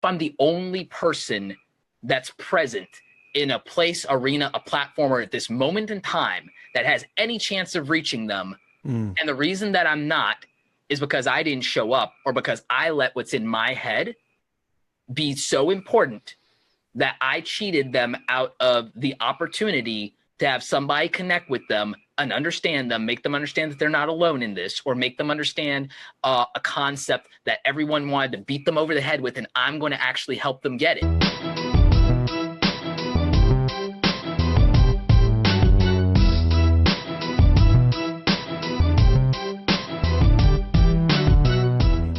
I'm the only person that's present in a place, arena, a platform, or at this moment in time that has any chance of reaching them. And the reason that I'm not is because I didn't show up, or because I let what's in my head be so important that I cheated them out of the opportunity to have somebody connect with them and understand them, make them understand that they're not alone in this, or make them understand a concept that everyone wanted to beat them over the head with, and I'm going to actually help them get it.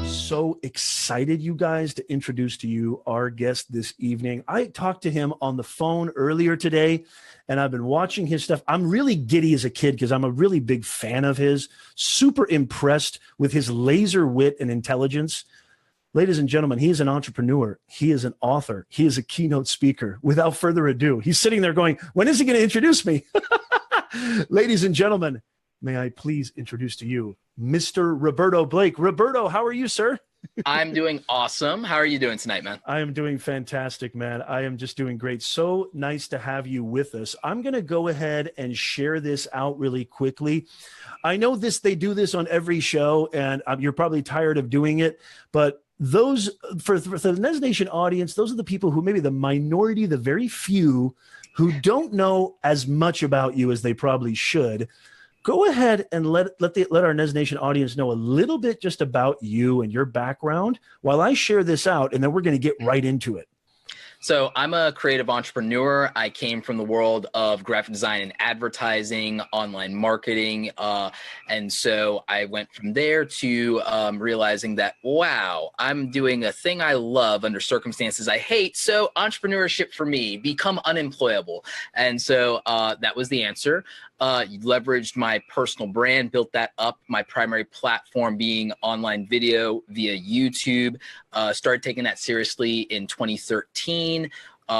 So excited, you guys, to introduce to you our guest this evening. I talked to him on the phone earlier today, and I've been watching his stuff. I'm really giddy as a kid because I'm a really big fan of his, super impressed with his laser wit and intelligence. Ladies and gentlemen, he is an entrepreneur. He is an author. He is a keynote speaker. Without further ado, he's sitting there going, when is he going to introduce me? Ladies and gentlemen, may I please introduce to you Mr. Roberto Blake. Roberto, how are you, sir? I'm doing awesome. How are you doing tonight, man? I am doing fantastic, man. I am just doing great. So nice to have you with us. I'm going to go ahead and share this out really quickly. I know they do this on every show, and you're probably tired of doing it, but those for the Nez Nation audience, those are the people who maybe the minority, the very few who don't know as much about you as they probably should. Go ahead and let our Nez Nation audience know a little bit just about you and your background while I share this out, and then we're going to get right into it. So I'm a creative entrepreneur. I came from the world of graphic design and advertising, online marketing. And so I went from there to realizing that, wow, I'm doing a thing I love under circumstances I hate. So entrepreneurship for me, become unemployable. And so that was the answer. Leveraged my personal brand, built that up, my primary platform being online video via YouTube. Started taking that seriously in 2013.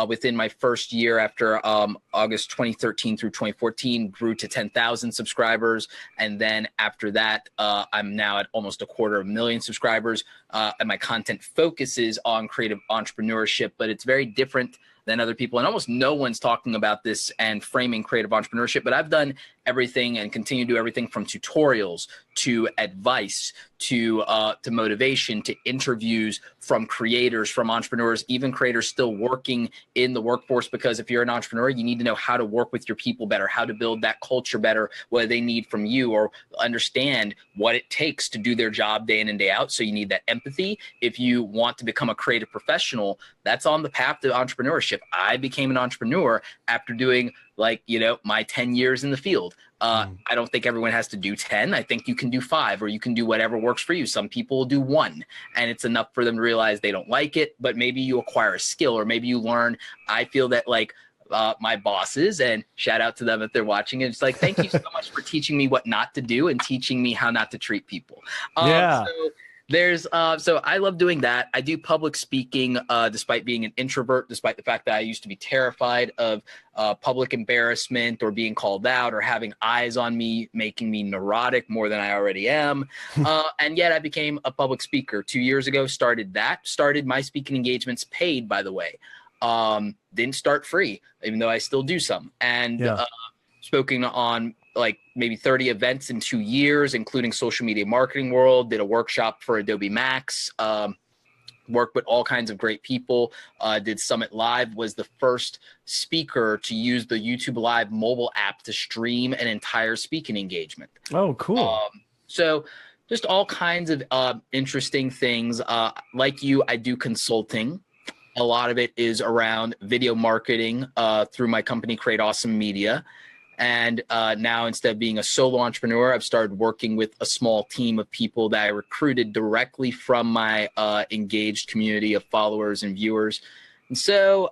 Within my first year, after August 2013 through 2014, grew to 10,000 subscribers. And then after that, I'm now at almost 250,000 subscribers. And my content focuses on creative entrepreneurship, but it's very different than other people. And almost no one's talking about this and framing creative entrepreneurship, but I've done everything and continue to do everything from tutorials to advice to motivation to interviews from creators, from entrepreneurs, even creators still working in the workforce. Because if you're an entrepreneur, you need to know how to work with your people better, how to build that culture better, what they need from you, or understand what it takes to do their job day in and day out. So you need that empathy. If you want to become a creative professional, that's on the path to entrepreneurship. I became an entrepreneur after doing my 10 years in the field. I don't think everyone has to do 10. I think you can do 5, or you can do whatever works for you. Some people will do 1, and it's enough for them to realize they don't like it, but maybe you acquire a skill, or maybe you learn. I feel that my bosses, and shout out to them if they're watching it, it's like, thank you so much for teaching me what not to do and teaching me how not to treat people. So I love doing that. I do public speaking, despite being an introvert, despite the fact that I used to be terrified of public embarrassment or being called out or having eyes on me, making me neurotic more than I already am. And yet I became a public speaker 2 years ago, started my speaking engagements paid, by the way. Didn't start free, even though I still do some. And spoken on maybe 30 events in 2 years, including social media marketing world, did a workshop for Adobe Max, worked with all kinds of great people, did Summit Live, was the first speaker to use the YouTube Live mobile app to stream an entire speaking engagement. Oh, cool. So just all kinds of interesting things. Like you, I do consulting. A lot of it is around video marketing through my company, Create Awesome Media. And now, instead of being a solo entrepreneur, I've started working with a small team of people that I recruited directly from my engaged community of followers and viewers. And so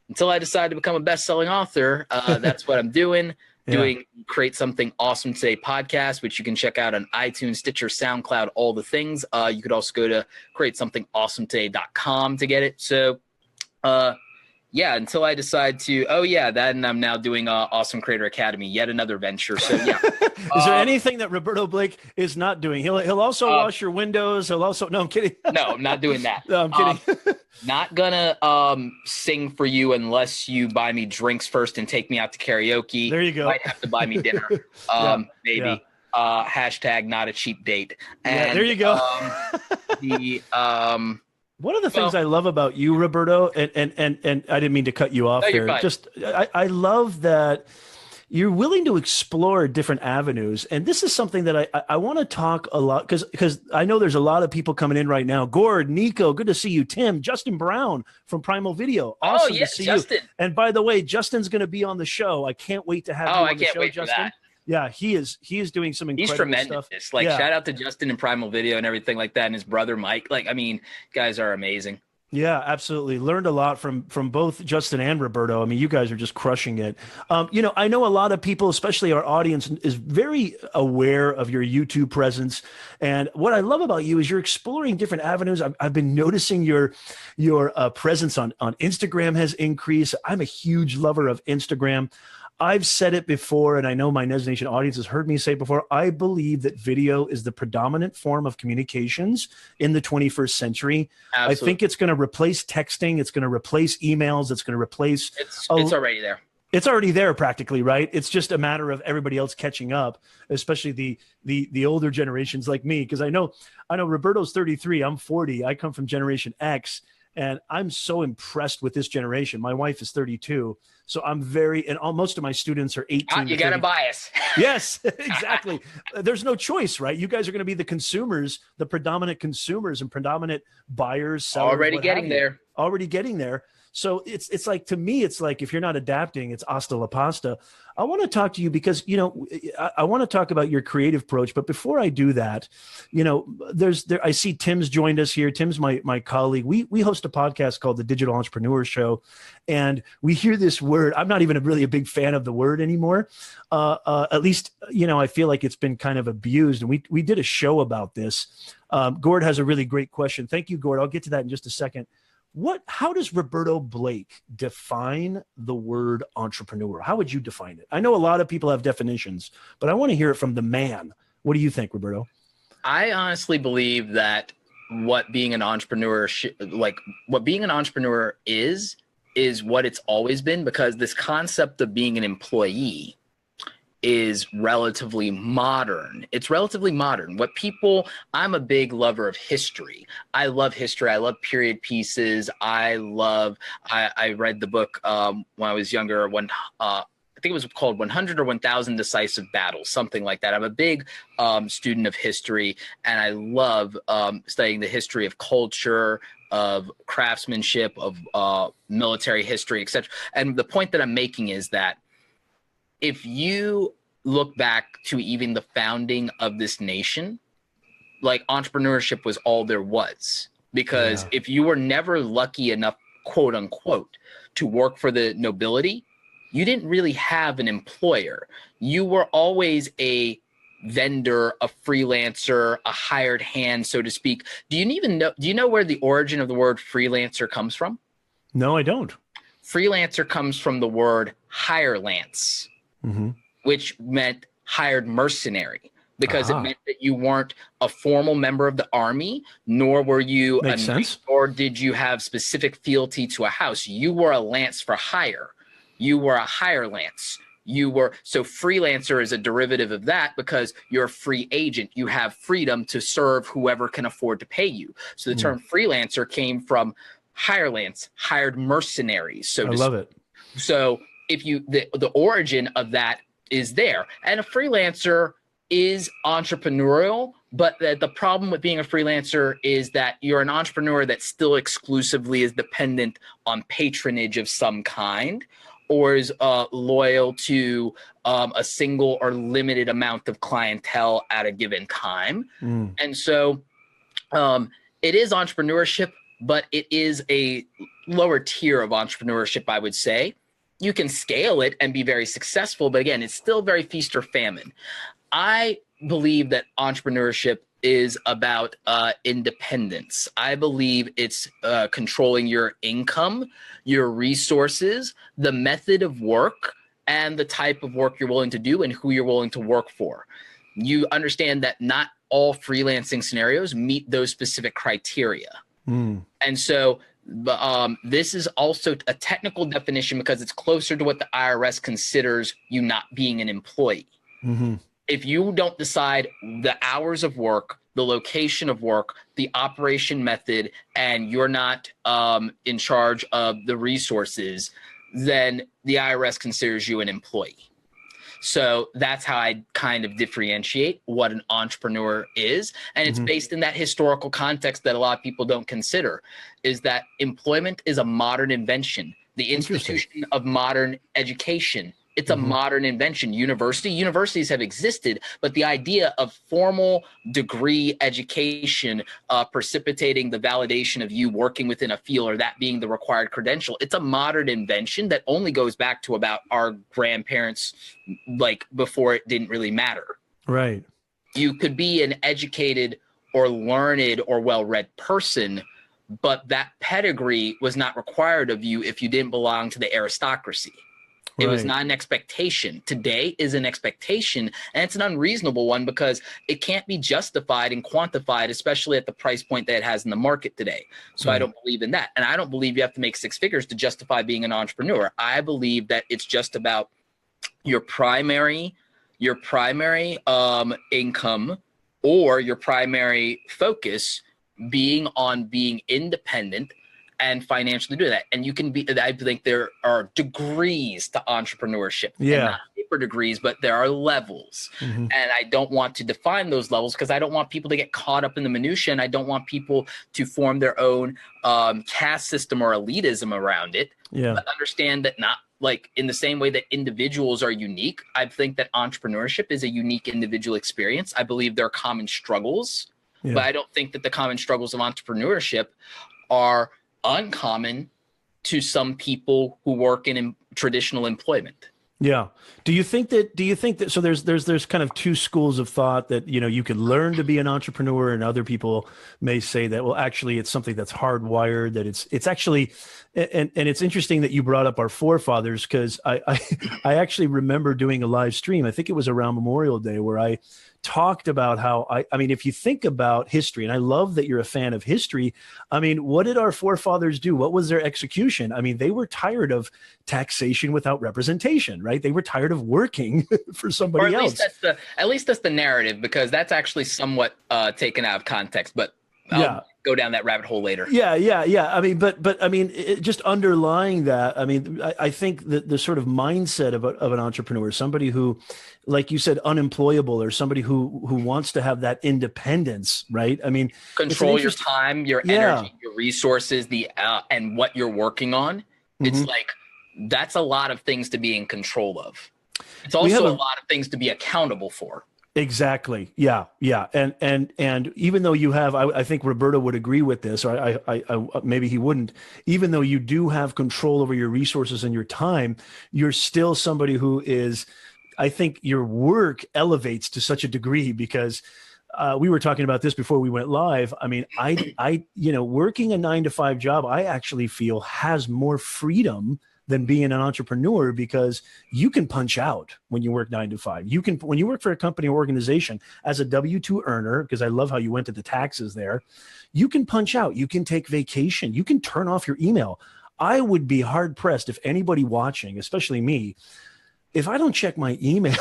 until I decide to become a best-selling author, that's what I'm doing. Doing Create Something Awesome Today podcast, which you can check out on iTunes, Stitcher, SoundCloud, all the things. You could also go to createsomethingawesometoday.com to get it. So Yeah, until I decide to, oh yeah, then I'm now doing Awesome Creator Academy, yet another venture. So yeah. Is there anything that Roberto Blake is not doing? He'll also wash your windows. He'll also, no, I'm kidding. No, I'm not doing that. No, I'm kidding. Not gonna sing for you unless you buy me drinks first and take me out to karaoke. There you go. Might have to buy me dinner. Maybe. Yeah. Hashtag not a cheap date. And, yeah, there you go. One of the things I love about you, Roberto, and I didn't mean to cut you off there. Just I love that you're willing to explore different avenues. And this is something that I want to talk a lot, because I know there's a lot of people coming in right now. Gord, Nico, good to see you. Tim, Justin Brown from Primal Video. Awesome to see Justin. You. And by the way, Justin's going to be on the show. I can't wait to have you on the show, Justin. Yeah, he is doing some incredible tremendous stuff. Like, shout out to Justin and Primal Video and everything like that, and his brother Mike. Like, I mean, guys are amazing. Yeah, absolutely. Learned a lot from both Justin and Roberto. I mean, you guys are just crushing it. I know a lot of people, especially our audience, is very aware of your YouTube presence. And what I love about you is you're exploring different avenues. I've been noticing your presence on Instagram has increased. I'm a huge lover of Instagram. I've said it before, and I know my NEZNATION audience has heard me say it before. I believe that video is the predominant form of communications in the 21st century. Absolutely. I think it's going to replace texting. It's going to replace emails. It's going to replace. It's already there. It's already there practically, right? It's just a matter of everybody else catching up, especially the older generations like me. Because I know Roberto's 33. I'm 40. I come from Generation X. And I'm so impressed with this generation. My wife is 32. So I'm and most of my students are 18. You got a bias. Yes, exactly. There's no choice, right? You guys are going to be the consumers, the predominant consumers and predominant buyers, sellers. Already getting there. So it's like, to me, it's like, if you're not adapting, it's hasta la pasta. I want to talk to you because, I want to talk about your creative approach. But before I do that, I see Tim's joined us here. Tim's my colleague. We host a podcast called the Digital Entrepreneur Show. And we hear this word. I'm not even really a big fan of the word anymore. At least, I feel like it's been kind of abused. And we did a show about this. Gord has a really great question. Thank you, Gord. I'll get to that in just a second. How does Roberto Blake define the word entrepreneur? How would you define it? I know a lot of people have definitions, but I want to hear it from the man. What do you think, Roberto? I honestly believe that what being an entrepreneur is what it's always been, because this concept of being an employee is relatively modern. It's relatively modern. I'm a big lover of history. I love history. I love period pieces. I read the book when I was younger, I think it was called 100 or 1,000 Decisive Battles, something like that. I'm a big student of history, and I love studying the history of culture, of craftsmanship, of military history, etc. And the point that I'm making is that if you look back to even the founding of this nation, like, entrepreneurship was all there was. Because if you were never lucky enough, quote unquote, to work for the nobility, you didn't really have an employer. You were always a vendor, a freelancer, a hired hand, so to speak. Do you know where the origin of the word freelancer comes from? No, I don't. Freelancer comes from the word hirelance. Mm-hmm. Which meant hired mercenary, because it meant that you weren't a formal member of the army, nor were you Makes sense. Or did you have specific fealty to a house. You were a lance for hire. You were a hire lance. So freelancer is a derivative of that, because you're a free agent. You have freedom to serve whoever can afford to pay you. So the term freelancer came from hire lance, hired mercenaries. So I love it. So if the origin of that is there, and a freelancer is entrepreneurial, but the problem with being a freelancer is that you're an entrepreneur that still exclusively is dependent on patronage of some kind, or is loyal to a single or limited amount of clientele at a given time. And so it is entrepreneurship, but it is a lower tier of entrepreneurship, I would say. You can scale it and be very successful, but again, it's still very feast or famine. I believe that entrepreneurship is about independence. I believe it's controlling your income, your resources, the method of work, and the type of work you're willing to do and who you're willing to work for. You understand that not all freelancing scenarios meet those specific criteria. And so this is also a technical definition because it's closer to what the IRS considers you not being an employee. If you don't decide the hours of work, the location of work, the operation method, and you're not in charge of the resources, then the IRS considers you an employee. So that's how I kind of differentiate what an entrepreneur is. And it's based in that historical context that a lot of people don't consider, is that employment is a modern invention. The institution of modern education, it's a modern invention. Universities have existed, but the idea of formal degree education precipitating the validation of you working within a field or that being the required credential, it's a modern invention that only goes back to about our grandparents, like before it didn't really matter. Right. You could be an educated or learned or well-read person, but that pedigree was not required of you if you didn't belong to the aristocracy. It was not an expectation. Today is an expectation, and it's an unreasonable one because it can't be justified and quantified, especially at the price point that it has in the market today. So I don't believe in that. And I don't believe you have to make six figures to justify being an entrepreneur. I believe that it's just about your primary income or your primary focus being on being independent and financially do that. And you can be, I think there are degrees to entrepreneurship. Yeah. And not paper degrees, but there are levels. And I don't want to define those levels because I don't want people to get caught up in the minutia, and I don't want people to form their own caste system or elitism around it. But understand that not like in the same way that individuals are unique, I think that entrepreneurship is a unique individual experience. I believe there are common struggles, but I don't think that the common struggles of entrepreneurship are uncommon to some people who work in traditional employment. Yeah. Do you think that, so there's kind of two schools of thought that, you know, you can learn to be an entrepreneur, and other people may say that, well, actually it's something that's hardwired, that it's actually, and it's interesting that you brought up our forefathers, because I actually remember doing a live stream. I think it was around Memorial Day, where I talked about how I mean, if you think about history, and I love that you're a fan of history. I mean, what did our forefathers do? What was their execution? I mean, they were tired of taxation without representation, right? They were tired of working for somebody else. At least that's the narrative, because that's actually somewhat taken out of context, but I'll go down that rabbit hole later. Yeah. I mean, but I mean, just underlying that, I mean, I think that the sort of mindset of an entrepreneur, somebody who, like you said, unemployable, or somebody who wants to have that independence, right? I mean, control your time, your energy, your resources, and what you're working on. It's like, that's a lot of things to be in control of. It's also a lot of things to be accountable for. Exactly. Yeah. And even though you have, I think Roberto would agree with this, or I maybe he wouldn't, even though you do have control over your resources and your time, you're still somebody who is, I think your work elevates to such a degree, because we were talking about this before we went live. I mean, I working a 9-to-5 job, I actually feel has more freedom than being an entrepreneur, because you can punch out when you work 9-to-5. You can, when you work for a company or organization as a W-2 earner, because I love how you went to the taxes there, you can punch out, you can take vacation, you can turn off your email. I would be hard pressed if anybody watching, especially me, if I don't check my email,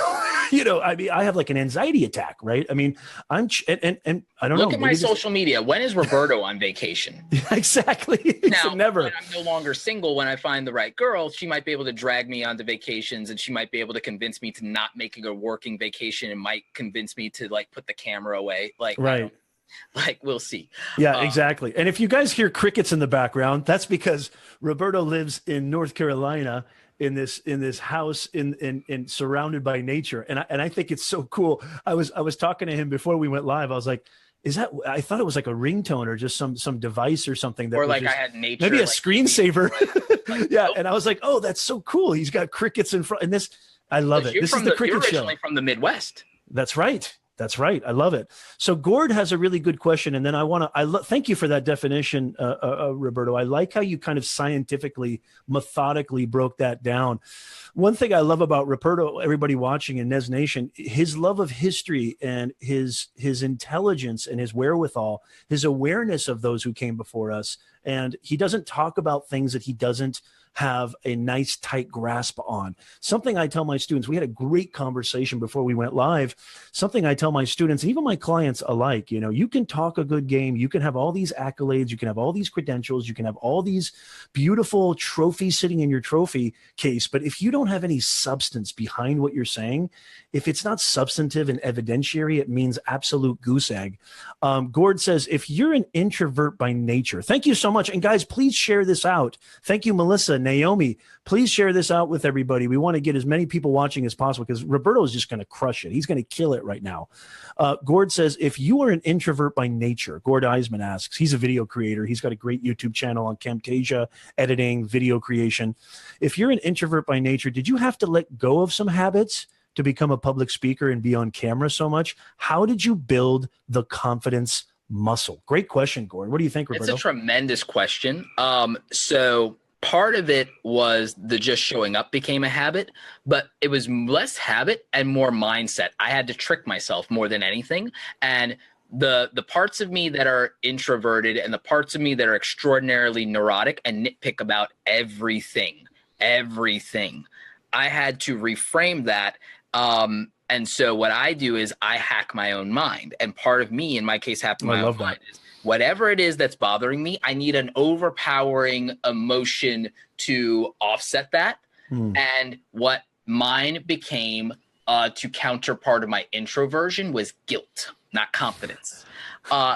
I mean, I have like an anxiety attack, right? I mean, and I don't know. Look at my social media. When is Roberto on vacation? Exactly. Now, never. when I'm no longer single, when I find the right girl, she might be able to drag me onto vacations, and she might be able to convince me to not making a working vacation, and might convince me to like put the camera away. Like, right. Like, we'll see. Yeah, exactly. And if you guys hear crickets in the background, that's because Roberto lives in North Carolina, in this house in surrounded by nature. And I think it's so cool. I was talking to him before we went live. I was like, I thought it was like a ringtone or just some device or something that, or like just, I had nature, maybe a like screensaver. like, yeah. And I was like, oh, that's so cool. He's got crickets in front. And this, I love it. This is the cricket show. You're originally from the Midwest. That's right. That's right. I love it. So Gord has a really good question. And then thank you for that definition, Roberto. I like how you kind of scientifically, methodically broke that down. One thing I love about Roberto, everybody watching in Nez Nation, his love of history and his intelligence and his wherewithal, his awareness of those who came before us. And he doesn't talk about things that he doesn't have a nice tight grasp on. Something I tell my students, we had a great conversation before we went live. Something I tell my students, and even my clients alike, you can talk a good game. You can have all these accolades. You can have all these credentials. You can have all these beautiful trophies sitting in your trophy case. But if you don't have any substance behind what you're saying, if it's not substantive and evidentiary, it means absolute goose egg. Gord says, if you're an introvert by nature, thank you so much. And guys, please share this out. Thank you, Melissa, Naomi. Please share this out with everybody. We want to get as many people watching as possible because Roberto is just going to crush it. He's going to kill it right now. Gord says, if you are an introvert by nature, Gord Eisman asks, he's a video creator. He's got a great YouTube channel on Camtasia, editing, video creation. If you're an introvert by nature, did you have to let go of some habits to become a public speaker and be on camera so much? How did you build the confidence muscle? Great question, Gord. What do you think, Roberto? It's a tremendous question. So part of it was the just showing up became a habit, but it was less habit and more mindset. I had to trick myself more than anything. And the parts of me that are introverted and the parts of me that are extraordinarily neurotic and nitpick about everything, I had to reframe that. And so what I do is I hack my own mind. And part of me, in my case, hacking my own mind is whatever it is that's bothering me, I need an overpowering emotion to offset that. And what mine became to counter part of my introversion was guilt, not confidence.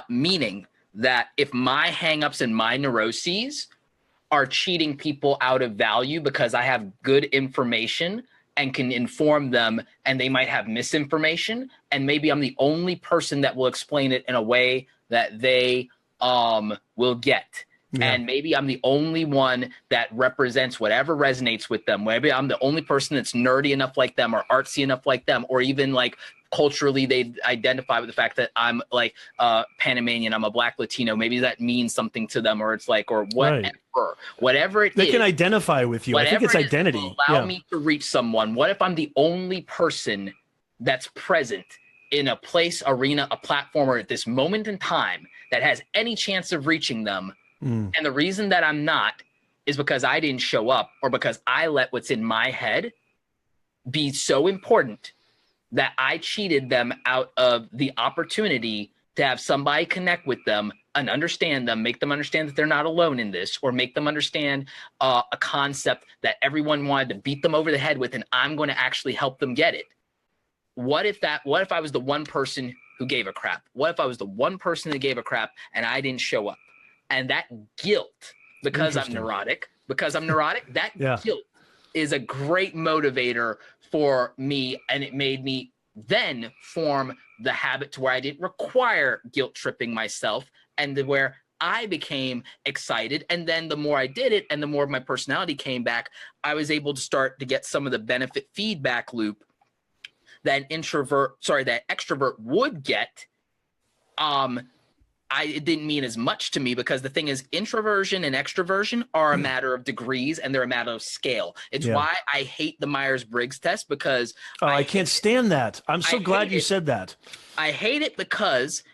Meaning that if my hangups and my neuroses are cheating people out of value because I have good information and can inform them, and they might have misinformation, and maybe I'm the only person that will explain it in a way that they will get. Yeah. And maybe I'm the only one that represents whatever resonates with them. Maybe I'm the only person that's nerdy enough like them or artsy enough like them, or even like culturally they identify with the fact that I'm like Panamanian, I'm a Black Latino. Maybe that means something to them, or it's like, or whatever. Right. Whatever it is. They can identify with you. I think it's identity. Allow me to reach someone. What if I'm the only person that's present in a place, arena, a platform, or at this moment in time that has any chance of reaching them? And the reason that I'm not is because I didn't show up, or because I let what's in my head be so important that I cheated them out of the opportunity to have somebody connect with them and understand them, make them understand that they're not alone in this, or make them understand a concept that everyone wanted to beat them over the head with, and I'm going to actually help them get it. What if I was the one person who gave a crap? What if I was the one person that gave a crap and I didn't show up? And that guilt, because I'm neurotic, that guilt is a great motivator for me. And it made me then form the habit to where I didn't require guilt tripping myself, and where I became excited. And then the more I did it and the more of my personality came back, I was able to start to get some of the benefit feedback loop that extrovert would get. It didn't mean as much to me, because the thing is, introversion and extroversion are a matter of degrees, and they're a matter of scale. It's why I hate the Myers-Briggs test, because I can't stand that. I'm so glad you said that. I hate it because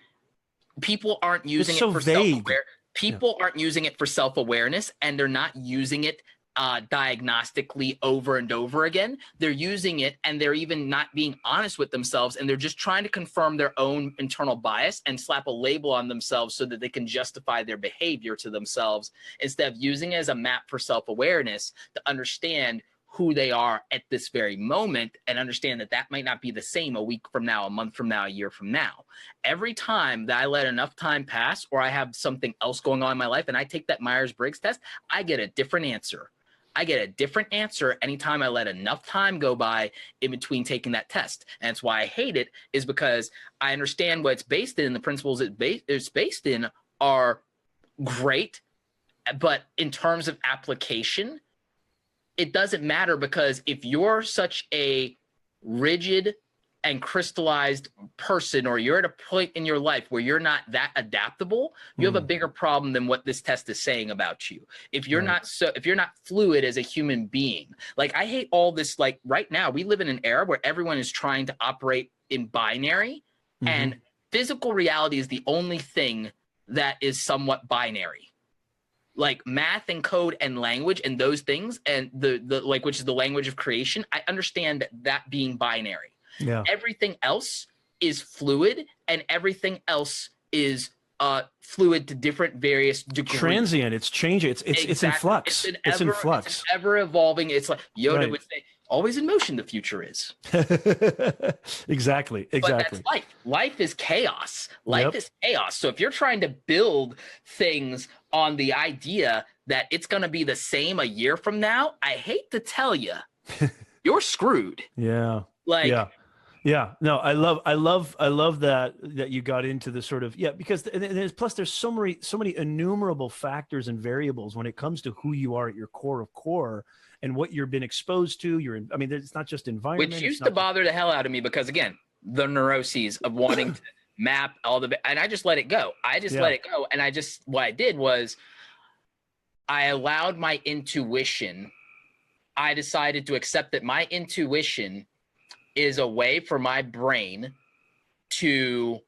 people aren't using it for self-awareness. People aren't using it for self-awareness, and they're not using it diagnostically over and over again. They're using it, and they're even not being honest with themselves, and they're just trying to confirm their own internal bias and slap a label on themselves so that they can justify their behavior to themselves, instead of using it as a map for self-awareness to understand who they are at this very moment, and understand that that might not be the same a week from now, a month from now, a year from now. Every time that I let enough time pass, or I have something else going on in my life, and I take that Myers-Briggs test, I get a different answer. I get a different answer anytime I let enough time go by in between taking that test. And that's why I hate it, is because I understand what it's based in. The principles it's based in are great, but in terms of application, it doesn't matter, because if you're such a rigid and crystallized person, or you're at a point in your life where you're not that adaptable, you have a bigger problem than what this test is saying about you. If you're if you're not fluid as a human being, like I hate all this, like right now we live in an era where everyone is trying to operate in binary, and physical reality is the only thing that is somewhat binary. Like math and code and language and those things, and the like, which is the language of creation, I understand that being binary. Yeah. Everything else is fluid, and everything else is fluid to different various degrees. Transient. It's changing. It's in flux. It's in flux. It's ever evolving. It's like Yoda would say, always in motion, the future is. Exactly. But that's life. Life is chaos. Life is chaos. So if you're trying to build things on the idea that it's going to be the same a year from now, I hate to tell you, you're screwed. Yeah. Like, yeah. No, I love that you got into the sort of, because there's so many innumerable factors and variables when it comes to who you are at your core of core and what you've been exposed to. It's not just environment. Which used to bother the hell out of me because, again, the neuroses of wanting to map all and I just let it go. Let it go. And what I did was I allowed my intuition. I decided to accept that my intuition is a way for my brain to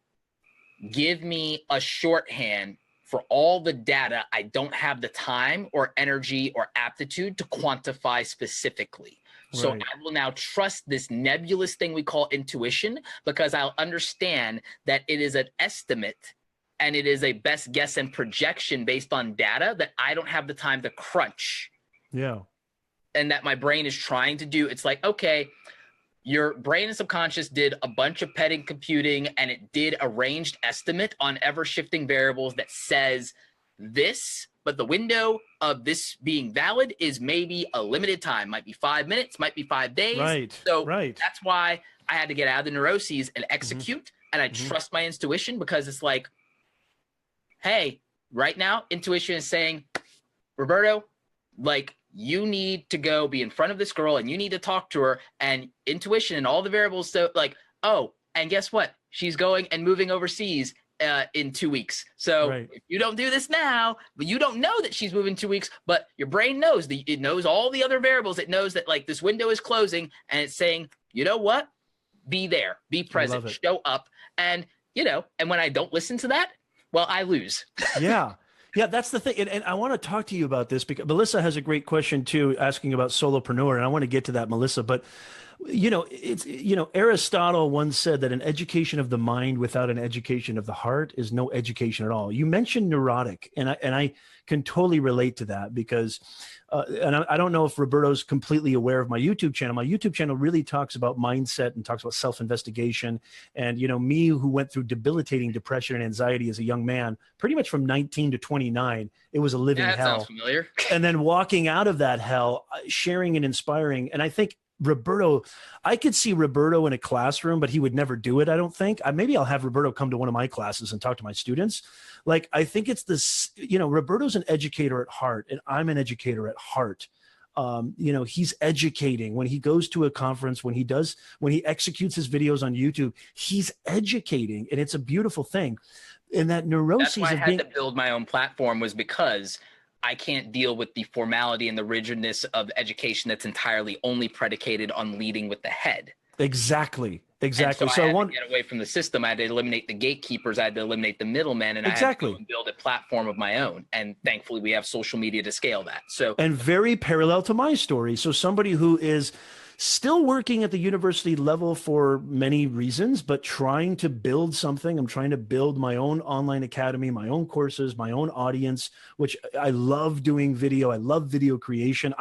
give me a shorthand for all the data I don't have the time or energy or aptitude to quantify specifically. So I will now trust this nebulous thing we call intuition, because I'll understand that it is an estimate and it is a best guess and projection based on data that I don't have the time to crunch. Yeah. And that my brain is trying to do. It's like, okay, your brain and subconscious did a bunch of petting computing, and it did a ranged estimate on ever-shifting variables that says this, but the window of this being valid is maybe a limited time, might be 5 minutes, might be 5 days. So that's why I had to get out of the neuroses and execute, and I trust my intuition, because it's like, hey, right now, intuition is saying, Roberto, like, you need to go be in front of this girl and you need to talk to her, and intuition and all the variables. So like, oh, and guess what? She's going and moving overseas in 2 weeks. So if you don't do this now, but you don't know that she's moving 2 weeks, but your brain knows it knows all the other variables. It knows that like this window is closing, and it's saying, you know what? Be there, be present, show up. And, and when I don't listen to that, well, I lose. Yeah, that's the thing. And I want to talk to you about this because Melissa has a great question too, asking about solopreneur. And I want to get to that, Melissa. But, Aristotle once said that an education of the mind without an education of the heart is no education at all. You mentioned neurotic, and I can totally relate to that because, and I don't know if Roberto's completely aware of my YouTube channel. My YouTube channel really talks about mindset and talks about self-investigation. And, me who went through debilitating depression and anxiety as a young man, pretty much from 19 to 29, it was a living hell. Sounds familiar. And then walking out of that hell, sharing and inspiring. And I think Roberto, I could see Roberto in a classroom, but he would never do it. I don't think. Maybe I'll have Roberto come to one of my classes and talk to my students. Like, I think it's this, Roberto's an educator at heart, and I'm an educator at heart. He's educating when he goes to a conference, when he executes his videos on YouTube, he's educating, and it's a beautiful thing. And that neurosis. That's why I had to build my own platform, was because I can't deal with the formality and the rigidness of education that's entirely only predicated on leading with the head. Exactly. So I had to get away from the system. I had to eliminate the gatekeepers. I had to eliminate the middlemen, and I had to go and build a platform of my own. And thankfully, we have social media to scale that. And very parallel to my story. So somebody who is still working at the university level for many reasons, but trying to build something. I'm trying to build my own online academy, my own courses, my own audience, which I love doing video. I love video creation.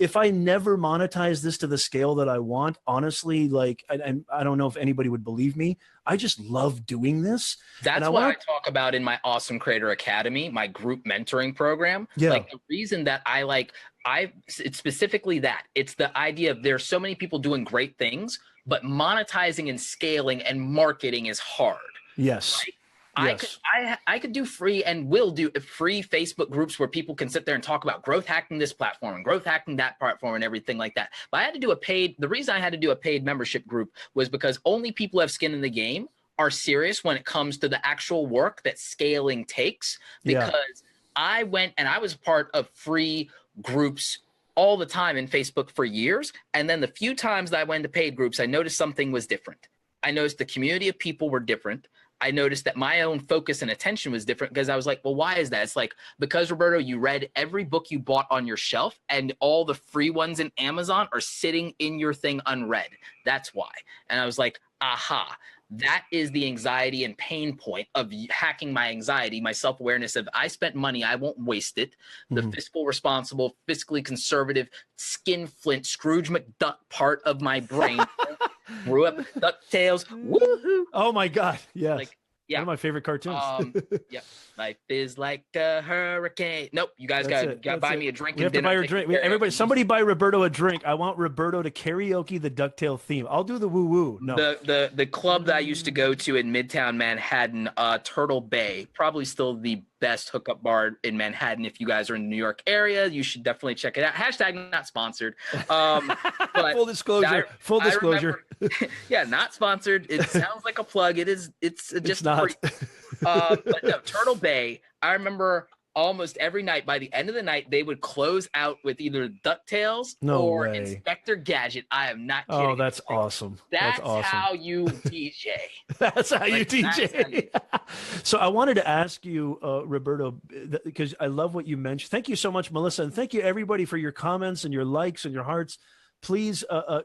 If I never monetize this to the scale that I want, honestly, like, I don't know if anybody would believe me. I just love doing this. That's what I talk about in my Awesome Creator Academy, my group mentoring program. Yeah. Like, the reason that it's specifically that. It's the idea of there's so many people doing great things, but monetizing and scaling and marketing is hard. Yes. Right? Yes. I could do free and will do free Facebook groups where people can sit there and talk about growth hacking this platform and growth hacking that platform and everything like that. But I had to do the reason I had to do a paid membership group was because only people who have skin in the game are serious when it comes to the actual work that scaling takes. Because I went and I was part of free groups all the time in Facebook for years. And then the few times that I went to paid groups, I noticed something was different. I noticed the community of people were different. I noticed that my own focus and attention was different because I was like, well, why is that? It's like, because Roberto, you read every book you bought on your shelf and all the free ones in Amazon are sitting in your thing unread. That's why. And I was like, aha, that is the anxiety and pain point of hacking my anxiety, my self-awareness of I spent money, I won't waste it. The fiscal responsible, fiscally conservative, skinflint, Scrooge McDuck part of my brain grew up DuckTales. Woohoo! Oh my God! Yes, like, yeah, one of my favorite cartoons. Yeah, life is like a hurricane. Nope, you guys got to buy me a drink. We have to buy her a drink. Everybody, somebody buy Roberto a drink. I want Roberto to karaoke the DuckTale theme. I'll do the woo woo. No, the club that I used to go to in Midtown Manhattan, Turtle Bay, probably still the best hookup bar in Manhattan. If you guys are in the New York area, you should definitely check it out. Hashtag not sponsored. But full disclosure. Full disclosure. Yeah, not sponsored. It sounds like a plug. It is. It's just it's not. But no, Turtle Bay. I remember almost every night. By the end of the night, they would close out with either DuckTales or way. Inspector Gadget. I am not kidding. Oh, that's awesome. That's awesome. how you DJ. That's how you DJ. So I wanted to ask you, Roberto, because I love what you mentioned. Thank you so much, Melissa, and thank you everybody for your comments and your likes and your hearts. Please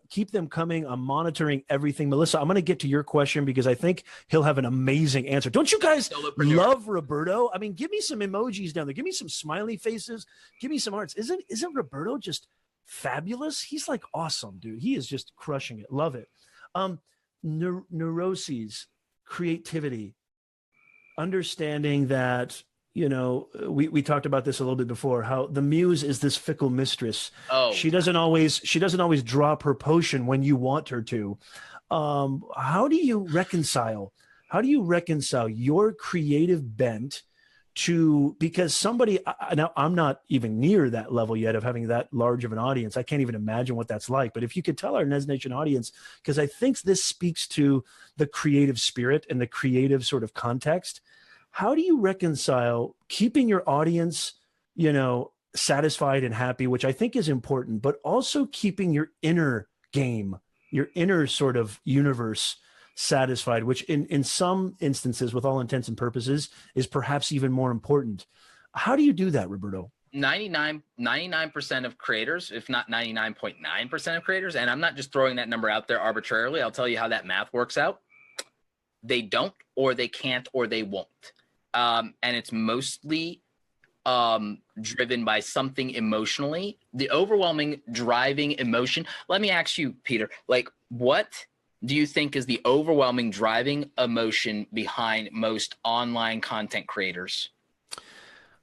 keep them coming. I'm monitoring everything. Melissa, I'm going to get to your question because I think he'll have an amazing answer. Don't you guys love Roberto? I mean, give me some emojis down there. Give me some smiley faces. Give me some hearts. Isn't Roberto just fabulous? He's like awesome, dude. He is just crushing it. Love it. Neuroses, creativity, understanding that, you know, we talked about this a little bit before, how the muse is this fickle mistress. She doesn't always drop her potion when you want her to. How do you reconcile your creative bent to, because somebody, now I'm not even near that level yet of having that large of an audience. I can't even imagine what that's like. But if you could tell our NEZNATION audience, because I think this speaks to the creative spirit and the creative sort of context. How do you reconcile keeping your audience, you know, satisfied and happy, which I think is important, but also keeping your inner game, your inner sort of universe satisfied, which in some instances, with all intents and purposes, is perhaps even more important. How do you do that, Roberto? 99% of creators, if not 99.9% of creators, and I'm not just throwing that number out there arbitrarily, I'll tell you how that math works out. They don't, or they can't, or they won't. And it's mostly driven by something emotionally. The overwhelming driving emotion. Let me ask you, Peter, like, what do you think is the overwhelming driving emotion behind most online content creators?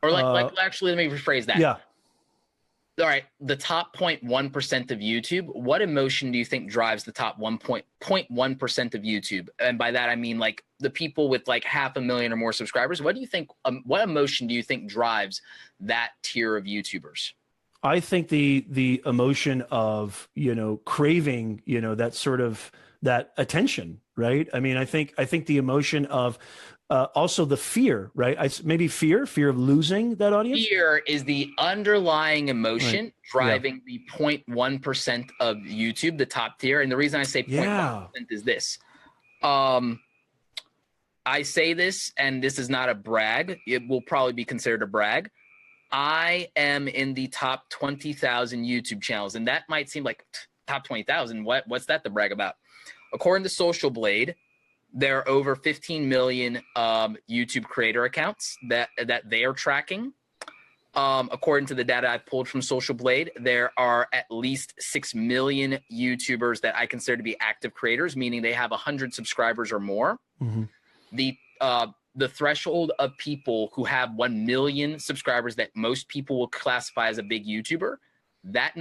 Or actually, let me rephrase that. Yeah. All right, the top 0.1% of YouTube, what emotion do you think drives the top 1.1% of YouTube? And by that, I mean like the people with like 500,000 or more subscribers. What do you think, what emotion do you think drives that tier of YouTubers? I think the emotion of, you know, craving, you know, that sort of, that attention, right? I mean, I think the emotion of, also the fear, right? Maybe fear of losing that audience. Fear is the underlying emotion driving the 0.1% of YouTube, the top tier. And the reason I say 0.1% is this. I say this, and this is not a brag. It will probably be considered a brag. I am in the top 20,000 YouTube channels, and that might seem like top 20,000. What's that to brag about? According to Social Blade, there are over 15 million YouTube creator accounts that they are tracking. According to the data I pulled from Social Blade, there are at least 6 million YouTubers that I consider to be active creators, meaning they have 100 subscribers or more. Mm-hmm. The threshold of people who have 1 million subscribers that most people will classify as a big YouTuber, that